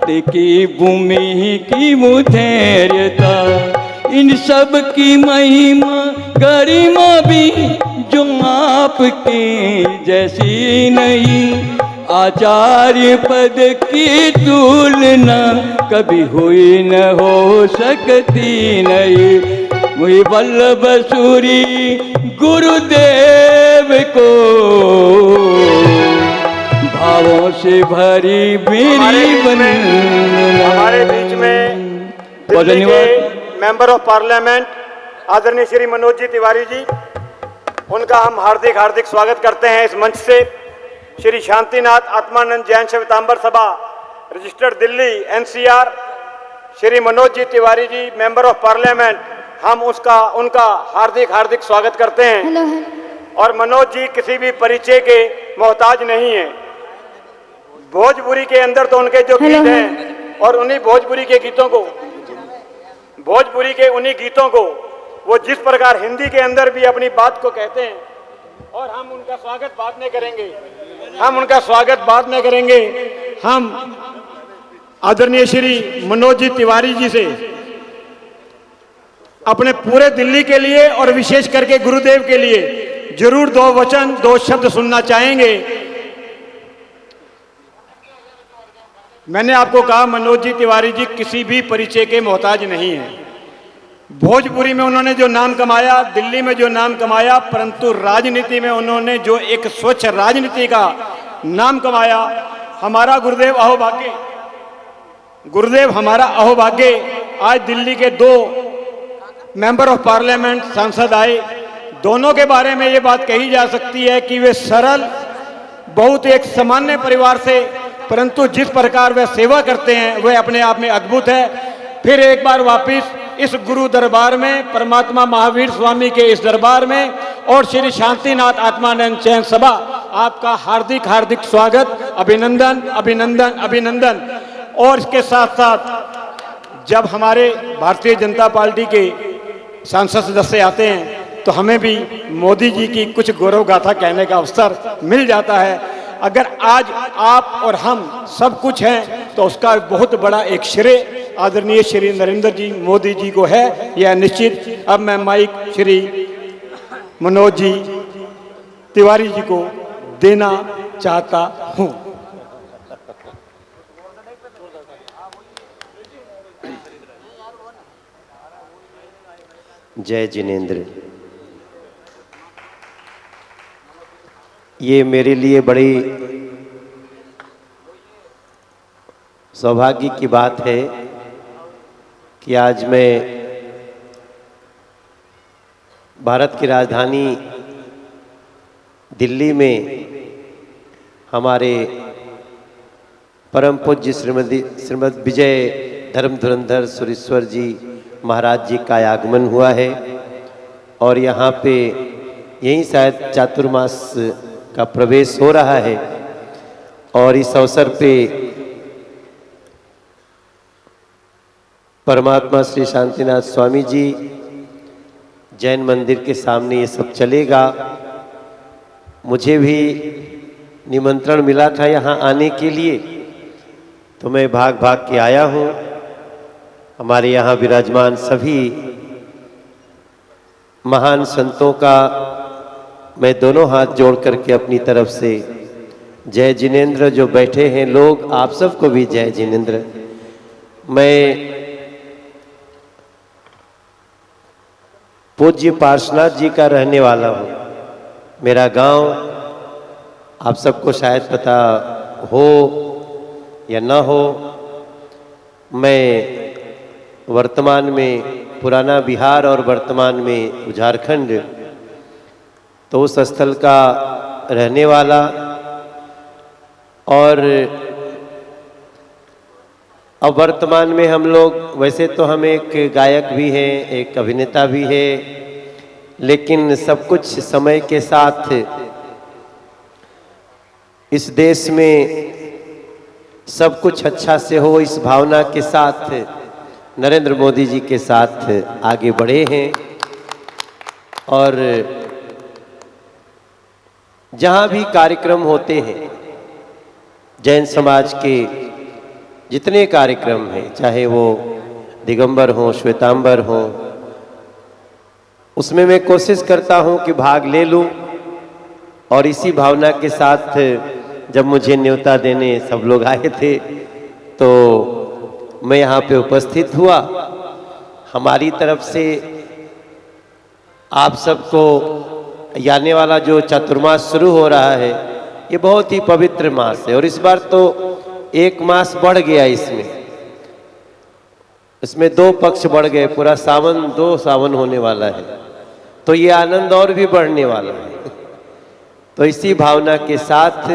की भूमि की मुधेरता, इन सब की महिमा गरिमा भी जो आपकी जैसी नहीं। आचार्य पद की तुलना कभी हुई न हो सकती नहीं। मुझे वल्लभ सूरी गुरुदेव को भावों से भरी मेरी वंदना। हमारे बीच में दिल्ली के मेंबर ऑफ पार्लियामेंट आदरणीय श्री मनोज जी तिवारी जी, उनका हम हार्दिक हार्दिक स्वागत करते हैं इस मंच से। Shri Shantinath Atmanand Jain Shwetambar Sabha registered Delhi NCR, Shri Manoj ji Tiwari ji member of parliament, हम उनका हार्दिक हार्दिक स्वागत करते हैं। हेलो। और मनोज जी किसी भी परिचय के मोहताज नहीं है। भोजपुरी के अंदर तो उनके जो गीत हैं और उन्हीं भोजपुरी के गीतों को, भोजपुरी के उन्हीं गीतों को वो जिस प्रकार हिंदी के अंदर भी अपनी बात को कहते हैं, और हम उनका स्वागत बाद में करेंगे। हम आदरणीय श्री मनोज जी तिवारी जी से अपने पूरे दिल्ली के लिए और विशेष करके गुरुदेव के लिए जरूर दो वचन, दो शब्द सुनना चाहेंगे। मैंने आपको कहा मनोज जी तिवारी जी किसी भी परिचय के मोहताज नहीं हैं। भोजपुरी में उन्होंने जो नाम कमाया, दिल्ली में जो नाम कमाया, परंतु राजनीति में उन्होंने जो एक स्वच्छ राजनीति का नाम कमाया, हमारा गुरुदेव अहोभाग्य, गुरुदेव हमारा अहोभाग्य। आज दिल्ली के दो मेंबर ऑफ पार्लियामेंट सांसद आए, दोनों के बारे में ये बात कही जा सकती है कि वे सरल, बहुत एक सामान्य परिवार से, परंतु जिस प्रकार वे सेवा करते हैं वह अपने आप में अद्भुत है। फिर एक बार वापिस इस गुरु दरबार में, परमात्मा महावीर स्वामी के इस दरबार में, और श्री शांतिनाथ आत्मानंद जैन सभा, आपका हार्दिक हार्दिक स्वागत, अभिनंदन अभिनंदन अभिनंदन। और इसके साथ साथ जब हमारे भारतीय जनता पार्टी के सांसद सदस्य आते हैं तो हमें भी मोदी जी की कुछ गौरव गाथा कहने का अवसर मिल जाता है। अगर आज आप और हम सब कुछ हैं तो उसका बहुत बड़ा एक श्रेय आदरणीय श्री नरेंद्र जी मोदी जी को है, यह निश्चित। अब मैं माइक श्री मनोज जी तिवारी जी को देना चाहता हूं। जय जिनेंद्र। ये मेरे लिए बड़ी सौभाग्य की बात है कि आज मैं भारत की राजधानी दिल्ली में हमारे परम पूज्य श्रीमद विजय धर्म धुरंधर सुरेश्वर जी महाराज जी का आगमन हुआ है, और यहाँ पे यहीं शायद चातुर्मास का प्रवेश हो रहा है। और इस अवसर पे परमात्मा श्री शांतिनाथ स्वामी जी जैन मंदिर के सामने ये सब चलेगा। मुझे भी निमंत्रण मिला था यहाँ आने के लिए, तो मैं भाग भाग के आया हूँ। हमारे यहाँ विराजमान सभी महान संतों का मैं दोनों हाथ जोड़ करके अपनी तरफ से जय जिनेंद्र, जो बैठे हैं लोग, आप सबको भी जय जिनेंद्र। मैं पूज्य पार्श्वनाथ जी का रहने वाला हूँ। मेरा गांव आप सबको शायद पता हो या ना हो। मैं वर्तमान में पुराना बिहार और वर्तमान में झारखंड, तो उस स्थल का रहने वाला, और अब वर्तमान में हम लोग, वैसे तो हम एक गायक भी हैं, एक अभिनेता भी है, लेकिन सब कुछ समय के साथ इस देश में सब कुछ अच्छा से हो, इस भावना के साथ नरेंद्र मोदी जी के साथ आगे बढ़े हैं। और जहाँ भी कार्यक्रम होते हैं, जैन समाज के जितने कार्यक्रम हैं, चाहे वो दिगंबर हो, श्वेतांबर हो, उसमें मैं कोशिश करता हूं कि भाग ले लूं। और इसी भावना के साथ जब मुझे न्योता देने सब लोग आए थे तो मैं यहाँ पे उपस्थित हुआ। हमारी तरफ से आप सबको आने वाला जो चातुर्मास शुरू हो रहा है, ये बहुत ही पवित्र मास है। और इस बार तो एक मास बढ़ गया, इसमें 2 पक्ष बढ़ गए, पूरा सावन 2 सावन होने वाला है, तो ये आनंद और भी बढ़ने वाला है। तो इसी भावना के साथ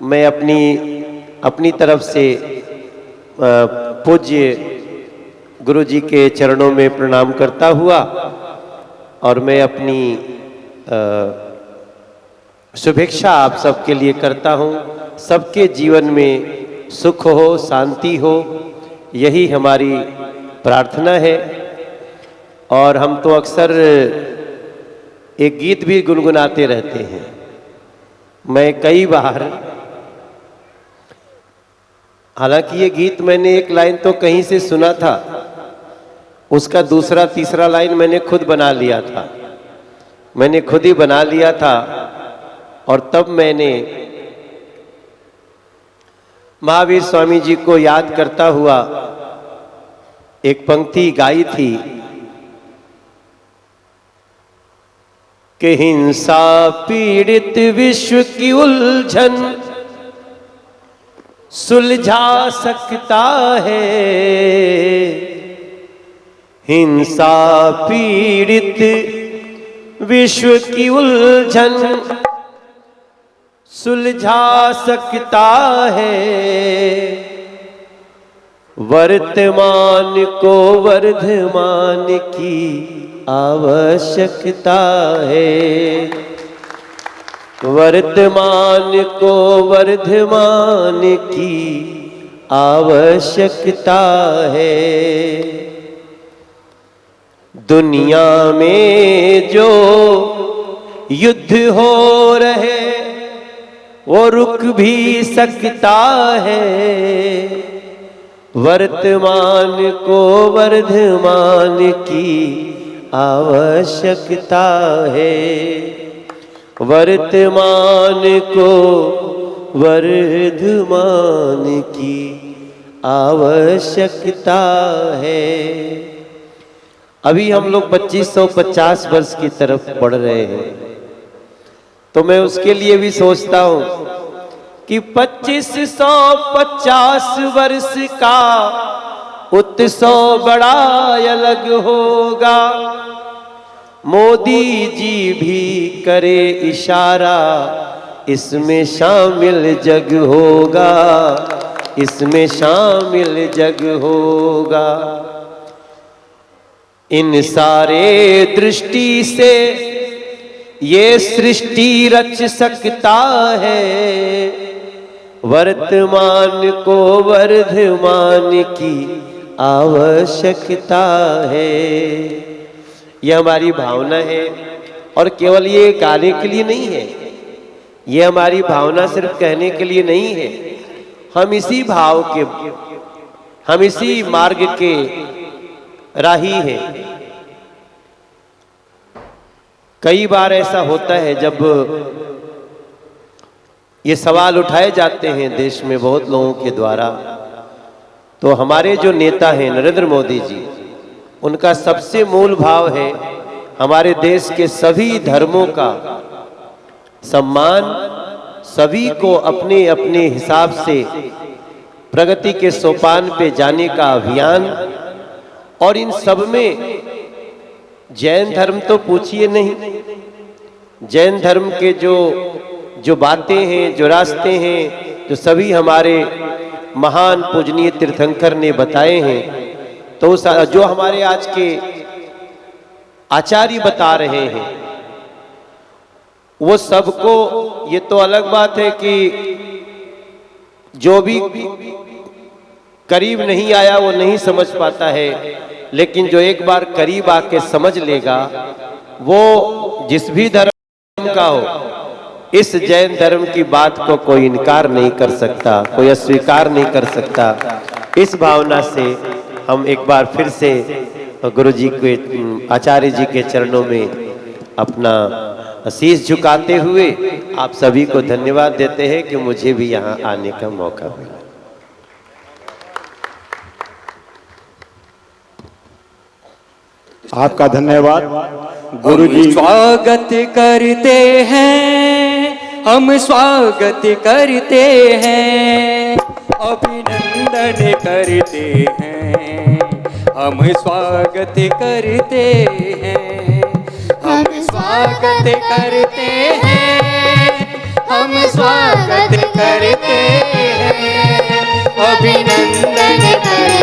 मैं अपनी तरफ से पूज्य गुरु जी के चरणों में प्रणाम करता हुआ और मैं अपनी शुभेच्छा आप सबके लिए करता हूँ। सबके जीवन में सुख हो, शांति हो, यही हमारी प्रार्थना है। और हम तो अक्सर एक गीत भी गुनगुनाते रहते हैं। मैं कई बार, हालांकि ये गीत मैंने एक लाइन तो कहीं से सुना था, उसका दूसरा तीसरा लाइन मैंने खुद बना लिया था, मैंने खुद ही बना लिया था। और तब मैंने महावीर स्वामी जी को याद करता हुआ एक पंक्ति गाई थी कि हिंसा पीड़ित विश्व की उलझन सुलझा सकता है, हिंसा पीड़ित विश्व की उलझन सुलझा सकता है, वर्तमान को वर्धमान की आवश्यकता है, वर्तमान को वर्धमान की आवश्यकता है। दुनिया में जो युद्ध हो रहे वो रुक भी सकता है, वर्तमान को वर्धमान की आवश्यकता है, वर्तमान को वर्धमान की आवश्यकता है। अभी हम लोग 2550 वर्ष की तरफ बढ़ रहे हैं, तो मैं उसके लिए भी सोचता हूं कि 2550 वर्ष का उत्सव बड़ा अलग होगा। मोदी जी भी करे इशारा, इसमें शामिल जग होगा, इसमें शामिल जग होगा। इन सारे दृष्टि से ये सृष्टि रच सकता है, वर्तमान को वर्धमान की आवश्यकता है। यह हमारी भावना है और केवल ये गाने के लिए नहीं है, ये हमारी भावना सिर्फ कहने के लिए नहीं है। हम इसी भाव के, हम इसी मार्ग के राही हैं। कई बार ऐसा होता है जब ये सवाल उठाए जाते हैं देश में बहुत लोगों के द्वारा, तो हमारे जो नेता हैं नरेंद्र मोदी जी, उनका सबसे मूल भाव है हमारे देश के सभी धर्मों का सम्मान, सभी को अपने अपने हिसाब से प्रगति के सोपान पे जाने का अभियान। और इन सब में जैन धर्म तो पूछिए नहीं, जैन धर्म के जो बातें हैं, जो रास्ते हैं, जो सभी हमारे महान पूजनीय तीर्थंकर ने बताए हैं, तो जो हमारे आज के आचार्य बता रहे हैं, वो सबको, ये तो अलग बात है कि जो भी करीब नहीं आया वो नहीं समझ पाता है, लेकिन जो एक बार करीब आके समझ लेगा, वो जिस भी धर्म का हो, इस जैन धर्म की बात को कोई इनकार नहीं कर सकता, कोई अस्वीकार नहीं कर सकता। इस भावना से हम एक बार फिर से गुरु जी के, आचार्य जी के चरणों में अपना शीश झुकाते हुए आप सभी को धन्यवाद देते हैं कि मुझे भी यहाँ आने का मौका मिला। आपका धन्यवाद गुरु जी। स्वागत करते हैं, हम स्वागत करते हैं, अभिनंदन करते हैं, हम स्वागत करते हैं, हम स्वागत करते हैं, हम स्वागत करते हैं, अभिनंदन करते